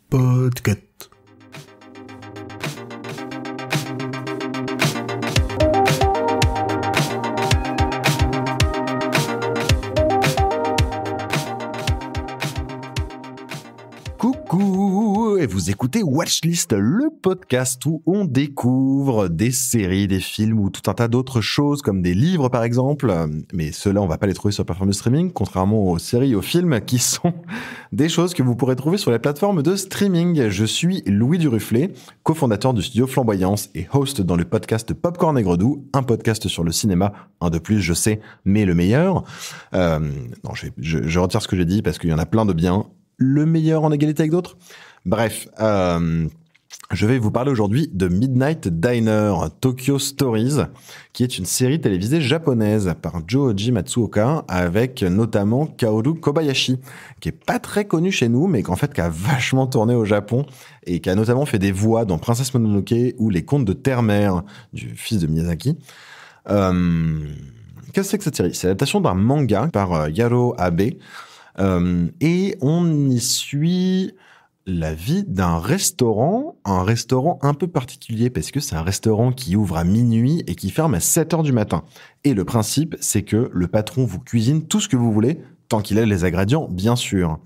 Podcast. Coucou, et vous écoutez Watchlist, le podcast où on découvre des séries, des films ou tout un tas d'autres choses comme des livres par exemple. Mais ceux-là, on va pas les trouver sur la plateforme de streaming, contrairement aux séries et aux films qui sont des choses que vous pourrez trouver sur les plateformes de streaming. Je suis Louis Duruflé, cofondateur du studio Flamboyance et host dans le podcast Popcorn et Gredou, un podcast sur le cinéma, un de plus je sais, mais le meilleur. Non, je retire ce que j'ai dit parce qu'il y en a plein de biens. Le meilleur en égalité avec d'autres. Bref, je vais vous parler aujourd'hui de Midnight Diner, Tokyo Stories, qui est une série télévisée japonaise par Jōji Matsuoka, avec notamment Kaoru Kobayashi, qui est pas très connu chez nous, mais qui a vachement tourné au Japon, et qui a notamment fait des voix dans Princesse Mononoke ou Les Contes de Terre-Mère, du fils de Miyazaki. Qu'est-ce que c'est que cette série ? C'est l'adaptation d'un manga par Yaro Abe, et on y suit la vie d'un restaurant, un restaurant un peu particulier parce que c'est un restaurant qui ouvre à minuit et qui ferme à 7h du matin. Et le principe, c'est que le patron vous cuisine tout ce que vous voulez, tant qu'il a les ingrédients, bien sûr.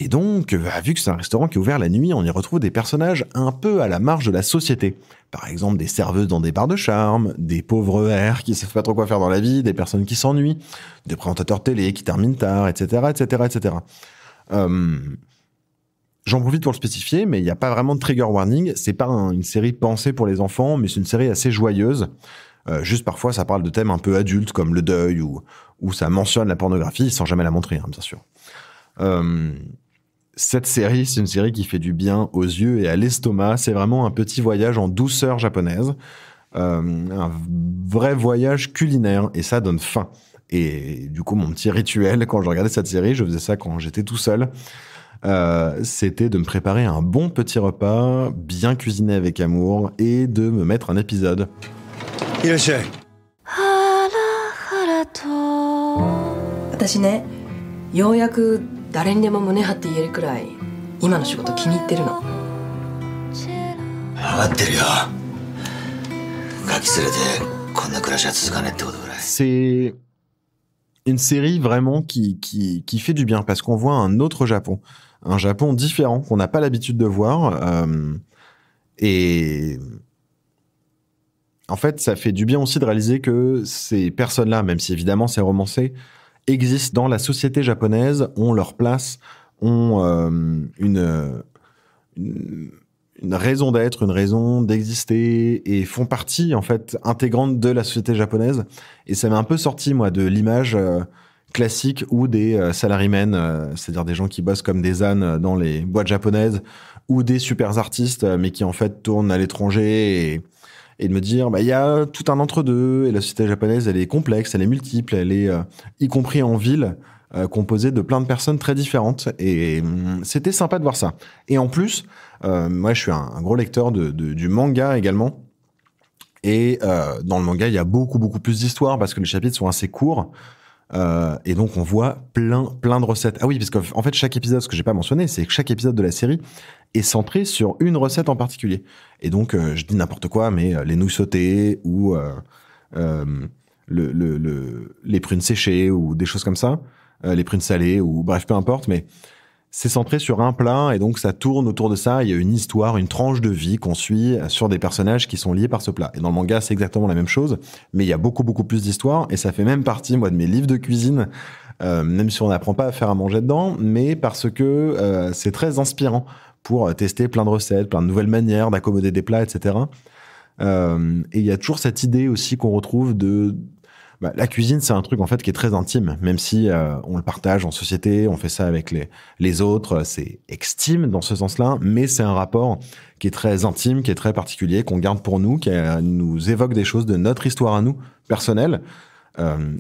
Et donc, vu que c'est un restaurant qui est ouvert la nuit, on y retrouve des personnages un peu à la marge de la société. Par exemple, des serveuses dans des bars de charme, des pauvres airs qui savent pas trop quoi faire dans la vie, des personnes qui s'ennuient, des présentateurs télé qui terminent tard, etc., etc., etc. J'en profite pour le spécifier, mais il n'y a pas vraiment de trigger warning. C'est pas une série pensée pour les enfants, mais c'est une série assez joyeuse. Juste parfois, ça parle de thèmes un peu adultes, comme le deuil, ou ça mentionne la pornographie, sans jamais la montrer, hein, bien sûr. Cette série, c'est une série qui fait du bien aux yeux et à l'estomac. C'est vraiment un petit voyage en douceur japonaise. Un vrai voyage culinaire, et ça donne faim. Et du coup, mon petit rituel, quand je regardais cette série, je faisais ça quand j'étais tout seul, c'était de me préparer un bon petit repas, bien cuisiné avec amour, et de me mettre un épisode. Irashai. 私ね、ようやく誰にでも胸張って言えるくらい今の仕事気に入ってるの。分かってるよ。ガキ連れてこんな暮らしは続かねえってことぐらい。 C'est une série vraiment qui fait du bien parce qu'on voit un autre Japon. Un Japon différent qu'on n'a pas l'habitude de voir. Et en fait, ça fait du bien aussi de réaliser que ces personnes-là, même si évidemment c'est romancé, existent dans la société japonaise, ont leur place, ont une raison d'être, une raison d'exister et font partie en fait intégrante de la société japonaise. Et ça m'a un peu sorti moi de l'image classique ou des salarymen, c'est-à-dire des gens qui bossent comme des ânes dans les boîtes japonaises, ou des super artistes mais qui en fait tournent à l'étranger, et de me dire il y a tout un entre-deux, et la société japonaise elle est complexe, elle est multiple, elle est y compris en ville, composée de plein de personnes très différentes, et c'était sympa de voir ça. Et en plus, moi je suis un gros lecteur du manga également, et dans le manga il y a beaucoup plus d'histoires parce que les chapitres sont assez courts. Et donc on voit plein de recettes. Ah oui, parce qu'en fait chaque épisode, ce que j'ai pas mentionné, c'est que chaque épisode de la série est centré sur une recette en particulier. Et donc je dis n'importe quoi, mais les nouilles sautées ou les prunes séchées ou des choses comme ça, les prunes salées ou bref peu importe, mais c'est centré sur un plat et donc ça tourne autour de ça. Il y a une histoire, une tranche de vie qu'on suit sur des personnages qui sont liés par ce plat. Et dans le manga, c'est exactement la même chose, mais il y a beaucoup plus d'histoires, et ça fait même partie, moi, de mes livres de cuisine, même si on n'apprend pas à faire à manger dedans, mais parce que c'est très inspirant pour tester plein de recettes, plein de nouvelles manières d'accommoder des plats, etc. Et il y a toujours cette idée aussi qu'on retrouve de... la cuisine, c'est un truc en fait qui est très intime, même si on le partage en société, on fait ça avec les autres, c'est extime dans ce sens-là, mais c'est un rapport qui est très intime, qui est très particulier, qu'on garde pour nous, qui nous évoque des choses de notre histoire à nous, personnelle.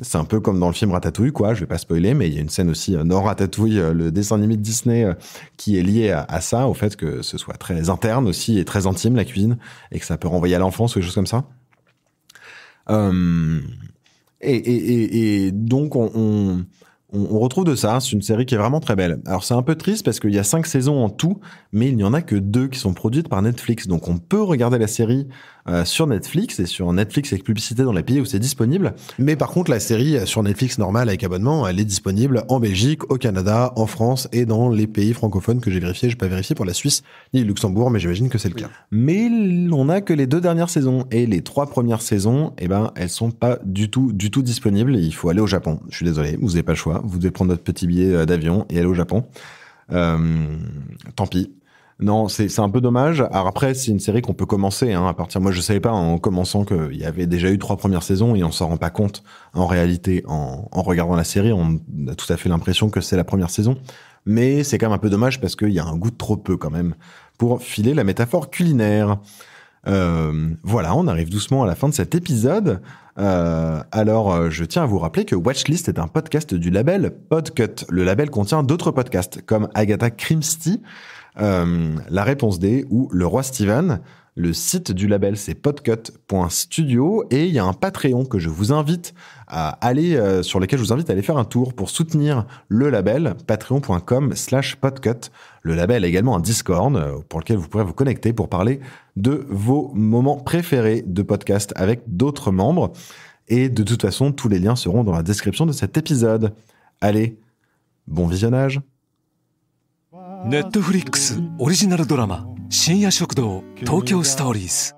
C'est un peu comme dans le film Ratatouille, quoi. Je vais pas spoiler, mais il y a une scène aussi dans Ratatouille, le dessin animé de Disney, qui est lié à ça, au fait que ce soit très interne aussi et très intime, la cuisine, et que ça peut renvoyer à l'enfance ou des choses comme ça. Et donc, on on retrouve de ça. C'est une série qui est vraiment très belle. Alors c'est un peu triste parce qu'il y a 5 saisons en tout, mais il n'y en a que 2 qui sont produites par Netflix. Donc on peut regarder la série sur Netflix, et sur Netflix avec publicité dans les pays où c'est disponible. Mais par contre, la série sur Netflix normale avec abonnement, elle est disponible en Belgique, au Canada, en France et dans les pays francophones que j'ai vérifié. J'ai pas vérifié pour la Suisse ni le Luxembourg, mais j'imagine que c'est le cas. Mais on n'a que les 2 dernières saisons, et les 3 premières saisons, eh ben, elles sont pas du tout disponibles. Il faut aller au Japon. Je suis désolé, vous n'avez pas le choix. Vous devez prendre votre petit billet d'avion et aller au Japon. Tant pis. Non, c'est un peu dommage. Alors après, c'est une série qu'on peut commencer à partir. Moi, je savais pas en commençant qu'il y avait déjà eu 3 premières saisons, et on s'en rend pas compte en réalité en regardant la série. On a tout à fait l'impression que c'est la première saison, mais c'est quand même un peu dommage parce qu'il y a un goût de trop peu quand même pour filer la métaphore culinaire. Voilà, on arrive doucement à la fin de cet épisode. Alors, je tiens à vous rappeler que Watchlist est un podcast du label Podcut. Le label contient d'autres podcasts comme Agatha Christie, La Réponse D ou Le Roi Steven. Le site du label, c'est podcut.studio, et il y a un Patreon que je vous invite à aller, sur lequel je vous invite à aller faire un tour pour soutenir le label, patreon.com/podcut. Le label a également un Discord pour lequel vous pourrez vous connecter pour parler de vos moments préférés de podcast avec d'autres membres. Et de toute façon, tous les liens seront dans la description de cet épisode. Allez, bon visionnage. Netflix オリジナルドラマ深夜食堂東京ストーリーズ